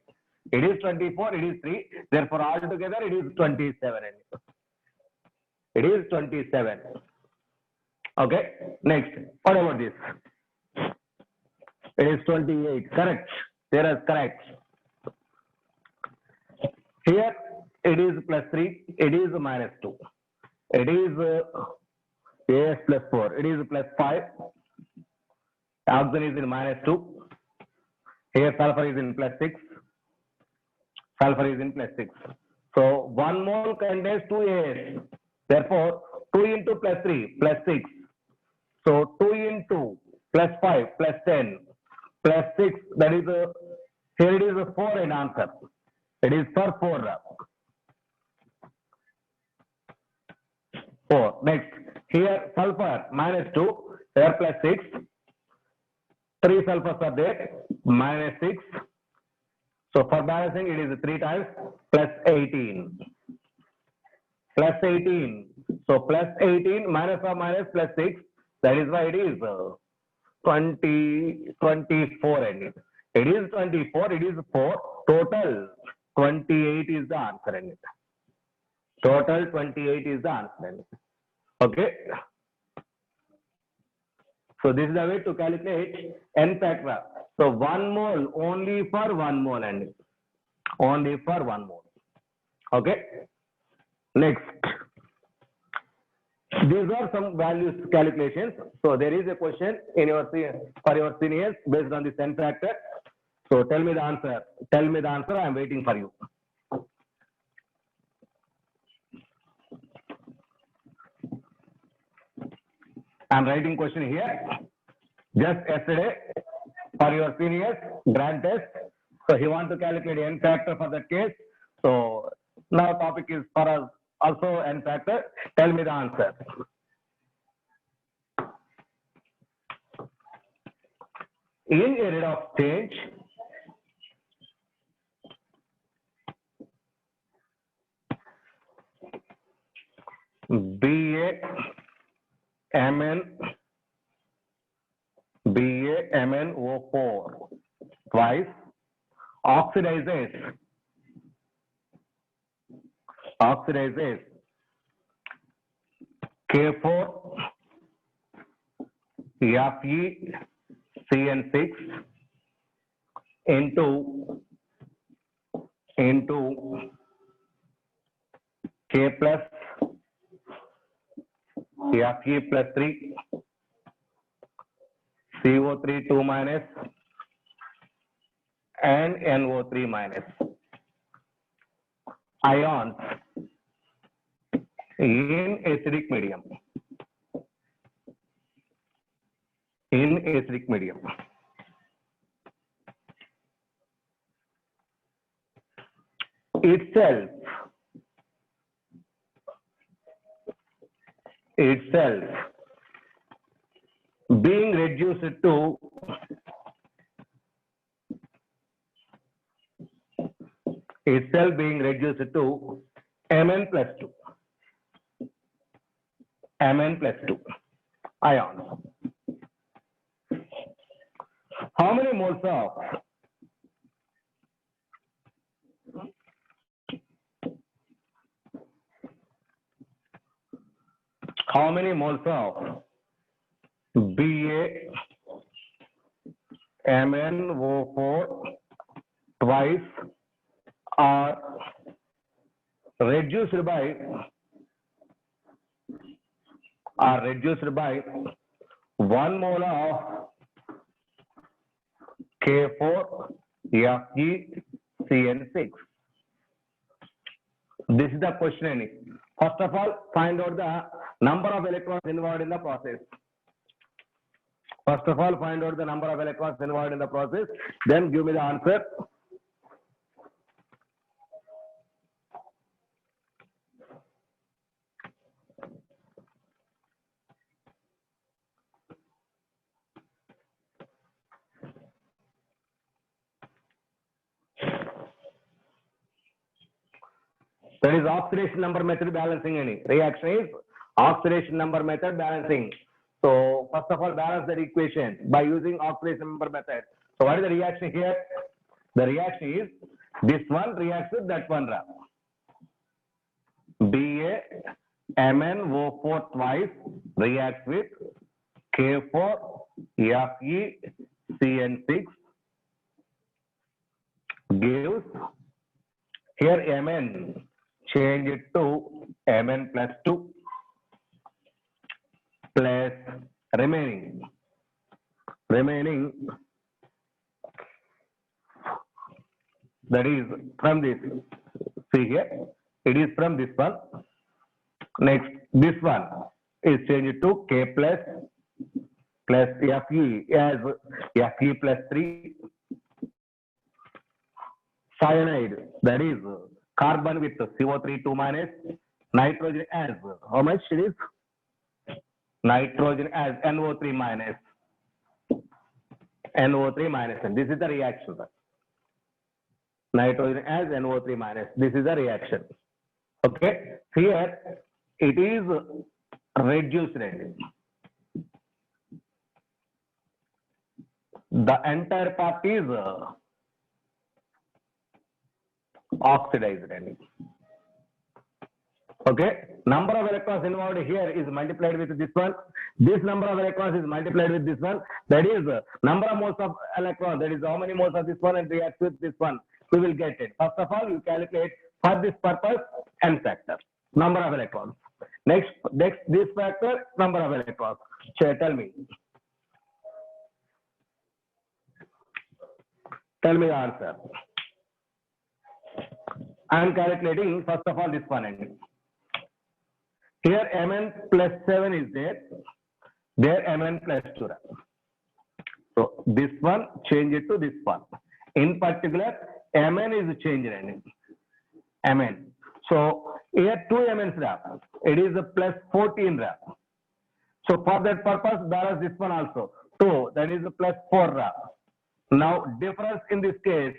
It is 24, it is 3. Therefore, altogether it is 27. It is 27. Okay. Next, what about this? It is 28. Correct. There is correct. Here it is plus 3. It is minus 2. It is AS plus 4. It is plus 5. Oxygen is in minus 2. Here sulfur is in plus 6. Sulfur is in plus 6. So 1 mole contains 2 AS. Therefore, 2 into plus 3 plus 6. So 2 into plus 5 plus 10 plus 6. That is here it is a 4 in answer. It is for 4. 4. Next, here sulfur minus 2. Here plus 6. 3 sulfurs are there. Minus 6. So for balancing, it is 3 times plus 18. Plus 18. So plus 18 minus or minus plus 6. That is why it is 24. It is 24. It is 4. Total 28 is the answer. Total 28 is the answer. Okay. So this is the way to calculate N factor. So 1 mole only for 1 mole and only for 1 mole. Okay. Next. These are some values calculations. So there is a question in your for your seniors based on this n factor. So tell me the answer. Tell me the answer. I am waiting for you. I am writing question here. Just yesterday for your seniors grand test. So he want to calculate n factor for that case. So now topic is for us also n factor. Tell me the answer. In a rate of change, BaMnO4 twice oxidizes K4 FeCN6 into K plus Fe plus 3 CO3 2 minus and NO3 minus ions in acidic medium. Itself being reduced to Mn plus 2 ions. How many moles of BaMnO4 twice are reduced by 1 mole of K4 FeCN6. This is the question. First of all, find out the number of electrons involved in the process. Then give me the answer. That is oxidation number method balancing. Reaction is oxidation number method balancing. So first of all, balance that equation by using oxidation number method. So what is the reaction here? The reaction is this one reacts with that one. BaMnO4 twice reacts with K4 FeCN6 gives here Mn, change it to Mn plus 2 plus remaining that is from this. See here, it is from this one. Next, this one is changed to K plus Fe as Fe plus 3 cyanide, that is carbon with CO3 2 minus, nitrogen as how much it is? Nitrogen as NO3 minus, and this is the reaction. Nitrogen as NO3 minus, this is the reaction. Okay, here it is reduced. The entire part is oxidized. Okay, number of electrons involved here is multiplied with this one. This number of electrons is multiplied with this one. That is number of moles of electrons. That is how many moles of this one and reacts with this one. We will get it. First of all, you calculate for this purpose n factor, number of electrons. Next this factor, number of electrons. Tell me the answer. I am calculating first of all this one. Here Mn plus 7 is there. There Mn plus 2. So this one change it to this one. In particular, Mn is changed. Mn. So here 2 Mn's rap. It is a plus 14 rap. So for that purpose, there is this one also. 2, that is a plus 4 rap. Now difference in this case,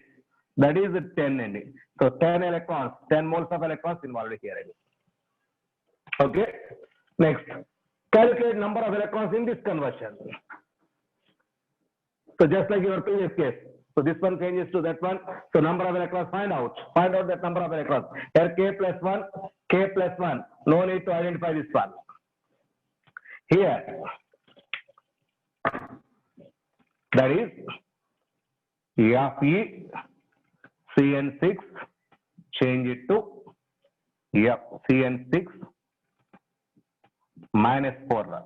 that is 10. So 10 electrons, 10 moles of electrons involved here. Okay. Next, calculate number of electrons in this conversion. So just like your previous case. So this one changes to that one. So number of electrons, find out that number of electrons. Here K plus 1. No need to identify this one. Here, that is Fe Cn6, change it to Cn6 minus 4,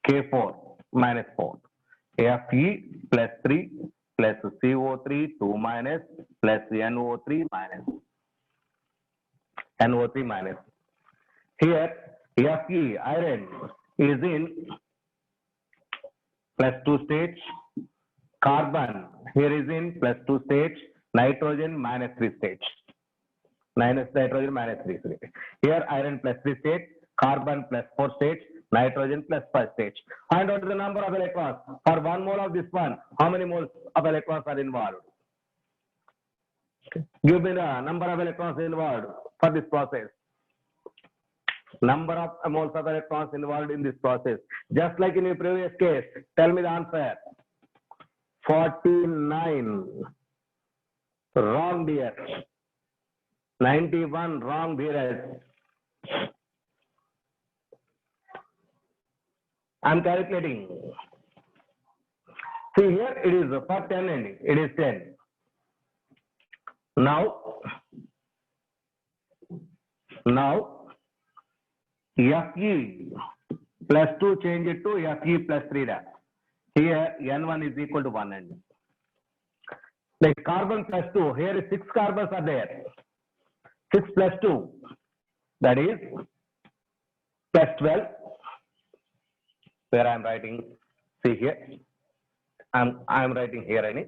K4 minus 4, Fe plus 3 plus CO3 2 minus plus NO3 minus. Here Fe iron is in plus 2 stage, carbon here is in plus 2 stage, nitrogen minus 3 stage. Nitrogen minus 3 stage. Here iron plus 3 stage, carbon plus 4 stage, nitrogen plus 5 stage. Find out the number of electrons. For 1 mole of this one, how many moles of electrons are involved? Give me the number of electrons involved for this process. Number of moles of electrons involved in this process. Just like in the previous case, tell me the answer. 49. Wrong, dear. 91. Wrong, dear. I'm calculating. See here, it is for 10 ending. It is 10. Now, Fe plus 2 change it to Fe plus 3. Here N1 is equal to 1 end. Like carbon plus 2, here 6 carbons are there. 6 plus 2, that is plus 12. Where I am writing, see here, I am writing here any.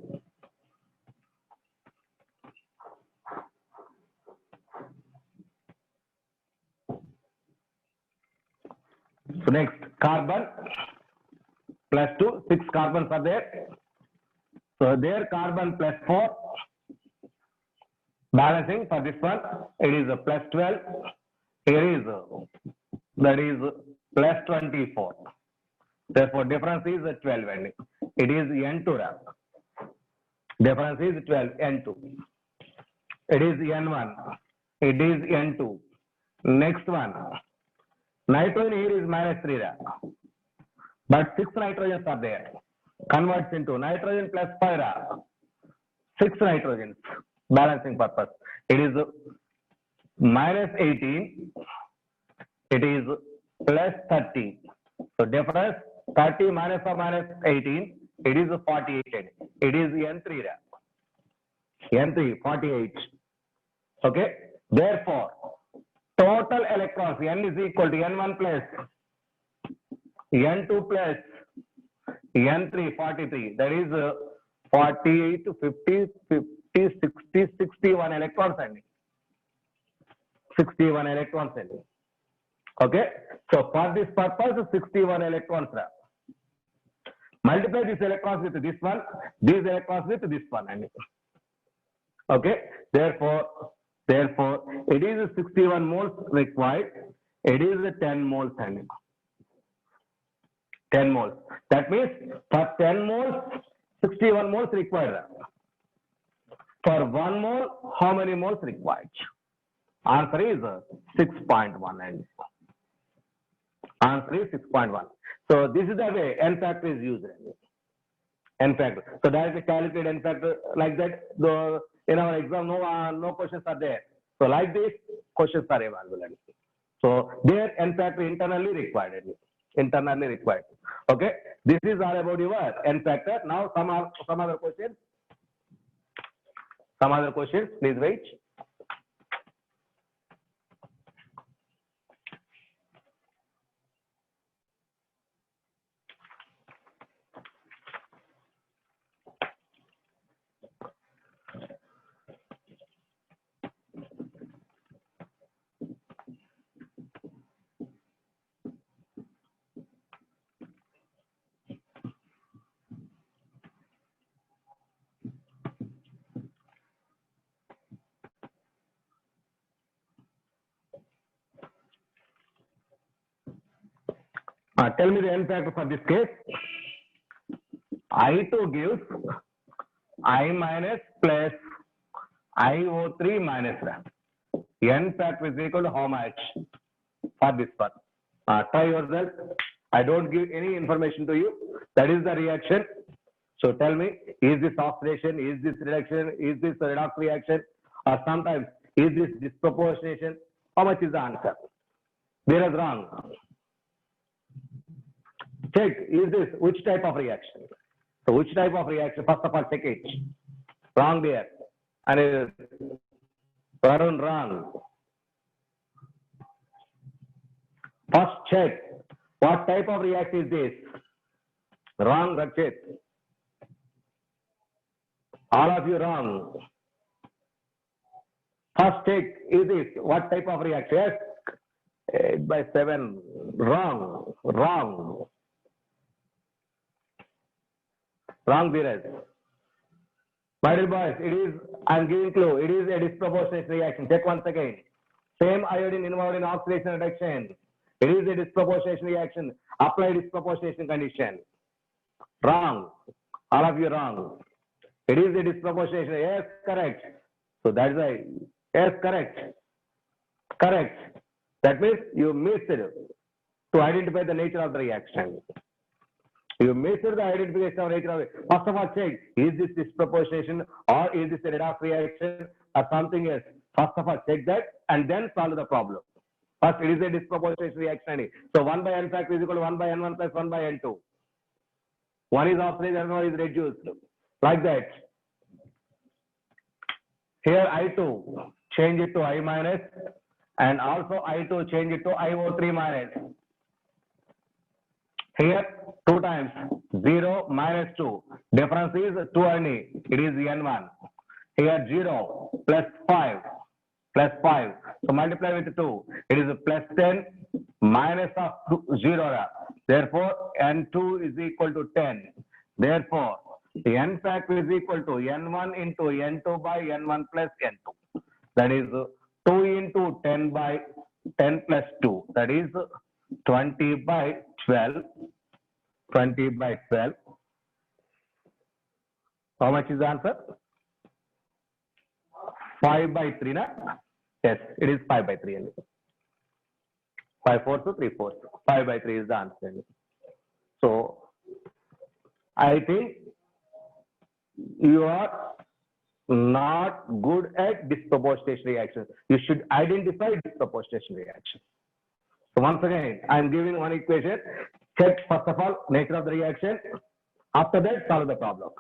So next, carbon plus 2, 6 carbons are there. So there carbon plus 4, balancing for this one, it is a plus 12, here is that is plus 24. Therefore, difference is 12 ending. It is N2. Difference is 12, N2. It is N1. It is N2. Next one. Nitrogen here is minus 3. But 6 nitrogens are there. Converts into nitrogen plus 5. 6 nitrogens. Balancing purpose. It is minus 18. It is plus 30. So difference 30 minus or minus 18. It is 48. It is N3. N3, 48. Okay. Therefore, total electrons, N is equal to N1 plus N2 plus N3, 43. That is 48 to 50, 50, 60, 61 electrons. 61 electrons. Okay. So for this purpose, 61 electrons. Multiply these electrons with this one, these electrons with this one. Okay. Therefore, it is 61 moles required. It is 10 moles. 10 moles. That means for 10 moles, 61 moles required. For 1 mole, how many moles required? Answer is 6.1. Answer is 6.1. So this is the way N factor is used. N factor. So directly calculate N factor like that. In our exam, no questions are there. So like this, questions are available. So there n factor internally required. Internally required. Okay. This is all about your n factor. Now some other questions. Some other questions. Please wait. Tell me the n factor for this case. I2 gives I minus plus IO3 minus that. N factor is equal to how much for this one? Try yourself. I don't give any information to you. That is the reaction. So tell me, is this oxidation, is this reduction, is this a redox reaction, or sometimes is this disproportionation? How much is the answer? Where is wrong? Check, is this which type of reaction? So which type of reaction? First of all, check it. Wrong there. And Varun, wrong. First check. What type of reaction is this? Wrong, Rakshit. All of you wrong. First check, is this what type of reaction? Yes. 8/7. Wrong. Wrong. Wrong, Dheeraj. My dear boys, it is, I'm giving clue, it is a disproportionate reaction. Check once again. Same iodine involved in oxidation reduction. It is a disproportionate reaction. Apply disproportionation condition. Wrong. All of you wrong. It is a disproportionation. Yes, correct. So that's why. Yes, correct. Correct. That means you missed it to identify the nature of the reaction. You measure the identification of nature of it. First of all, check, is this disproportionation or is this a redox reaction or something else? First of all, check that and then solve the problem. First, it is a disproportionate reaction. So 1 by n factor is equal to 1 by n1 plus 1 by n2. One is oxidized and one is reduced. Like that. Here I2, change it to I minus, and also I2 change it to IO3 minus. Here 2 times 0 minus 2. Difference is 2 only. It is n1. Here 0 plus 5 plus 5. So multiply with 2. It is plus 10 minus of 0. Therefore n2 is equal to 10. Therefore the n factor is equal to n1 into n2 by n1 plus n2. That is 2 into 10 by 10 plus 2. That is 20 by 12. 20 by 12. How much is the answer? 5 by 3, na? Yes, it is 5 by 3 only. 5/4 to 3/4. 5 by 3 is the answer. So, I think you are not good at disproportionate reactions. You should identify disproportionate reactions. So once again, I am giving one equation. Check first of all nature of the reaction. After that, solve the problem.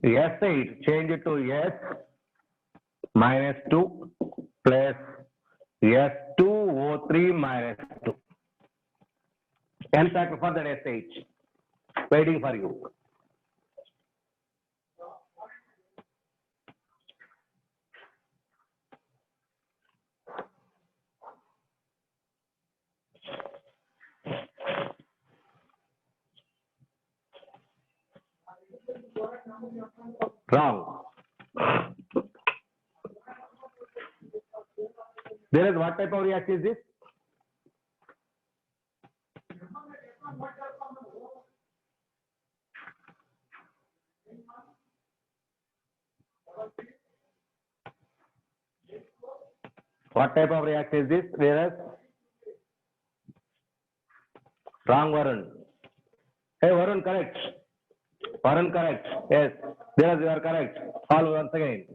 S8, change it to S minus 2 plus S2O3 minus 2. N factor for that SH. Waiting for you. Wrong. There is what type of reaction is this? What type of reaction is this? Whereas wrong, Varun. Hey, Varun, correct. Varun, correct. Yes, whereas you are correct. Solve once again.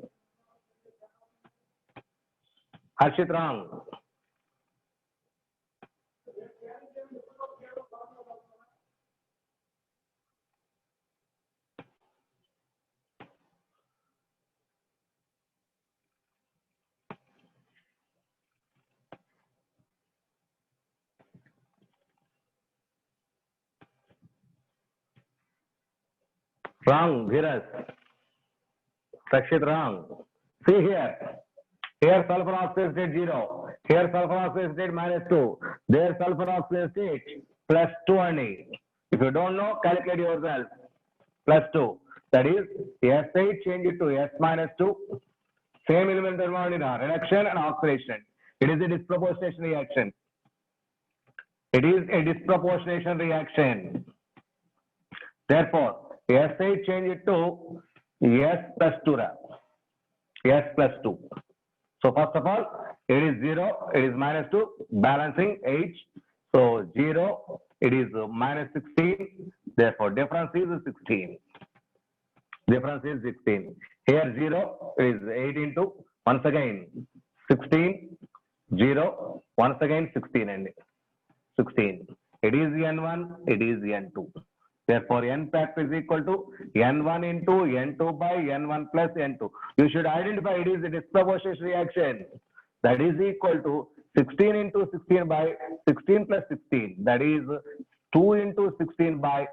Harshit, wrong. Wrong, Viras. Rakshit, wrong. See here. Here sulfur oxide state 0. Here sulfur oxide state -2. There sulfur oxide state +2 only. If you don't know, calculate yourself. +2. That is S8 change it to S -2. Same element involved in reduction and oxidation. It is a disproportionation reaction. It is a disproportionation reaction. Therefore, S8 change it to S +2. S +2. So first of all, it is 0, it is -2, balancing H. So 0, it is -16. Therefore, difference is 16. Difference is 16. Here 0 is 8 into, once again 16, 0, once again 16 and 16. It is N1, it is N2. Therefore, N factor is equal to N1 into N2 by N1 plus N2. You should identify it is a disproportionate reaction. That is equal to 16 into 16 by 16 plus 16. That is 2 into 16 by,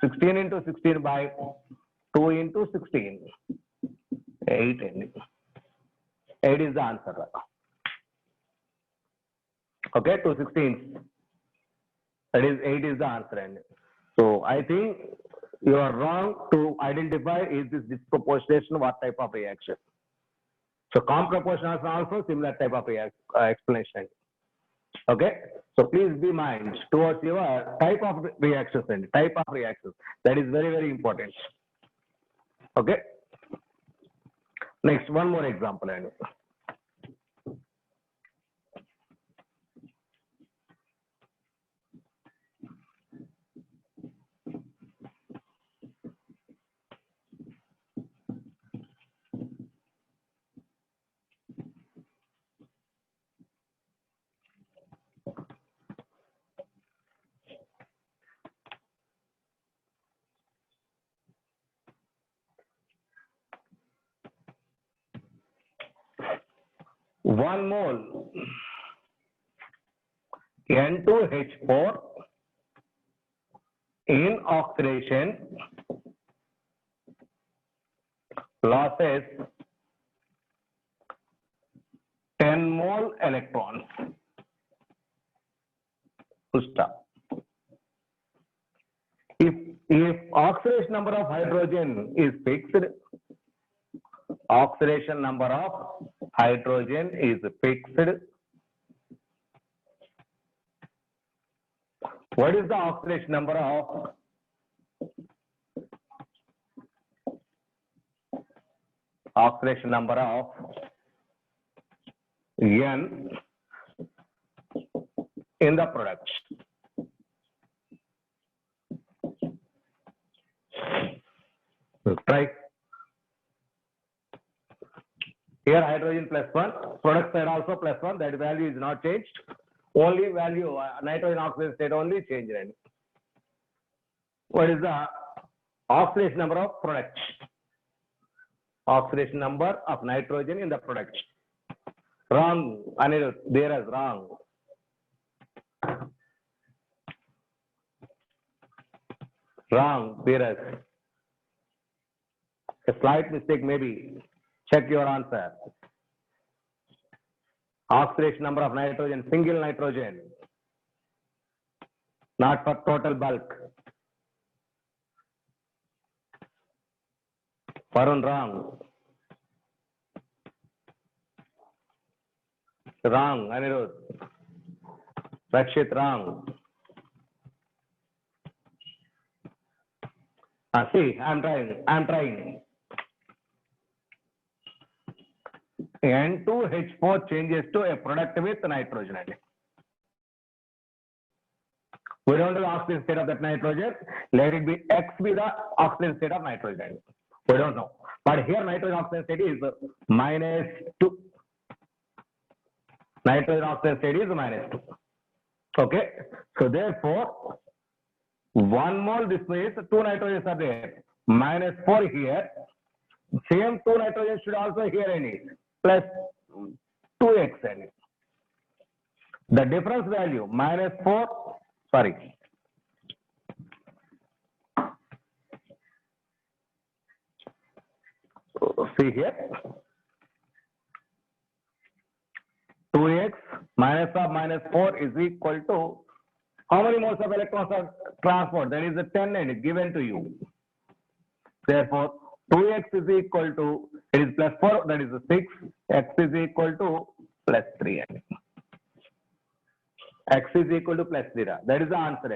16 into 16 by 2 into 16. 8. 8 is the answer. Okay, 2 16s. That is 8 is the answer. And so I think you are wrong to identify is this disproportionation, what type of reaction. So calm proportional also similar type of explanation. Okay, so please be mind towards your type of reactions and type of reactions. That is very, very important. Okay, next one more example. And one mole N2H4 in oxidation losses 10 mole electrons. Full stop. If oxidation number of hydrogen is fixed, oxidation number of hydrogen is fixed. What is the oxidation number of N in the product? Try. Here hydrogen +1, product side also +1, that value is not changed. Only value, nitrogen oxidation state only changed. What is the oxidation number of product? Oxidation number of nitrogen in the product. Wrong, Anirudh, there is wrong. Wrong, there is. A slight mistake maybe. Check your answer. Oxidation number of nitrogen, single nitrogen, not for total bulk. Varun, wrong. Wrong, Anirudh. Rakshit, wrong. See, I'm trying. N2H4 changes to a product with nitrogen. We don't know the oxygen state of that nitrogen. Let it be X be the oxygen state of nitrogen. We don't know. But here nitrogen oxygen state is -2. Nitrogen oxygen state is -2. Okay. So therefore, 1 mole this means 2 nitrogens are there. -4 here. Same 2 nitrogen should also here in it. Plus 2x in it. The difference value -4. Sorry. See here. 2x minus of -4 is equal to how many moles of electrons are transferred? That is the 10 and is given to you. Therefore, 2x is equal to, it is plus 4, that is the 6. X is equal to plus 3. X is equal to plus 3. That is the answer.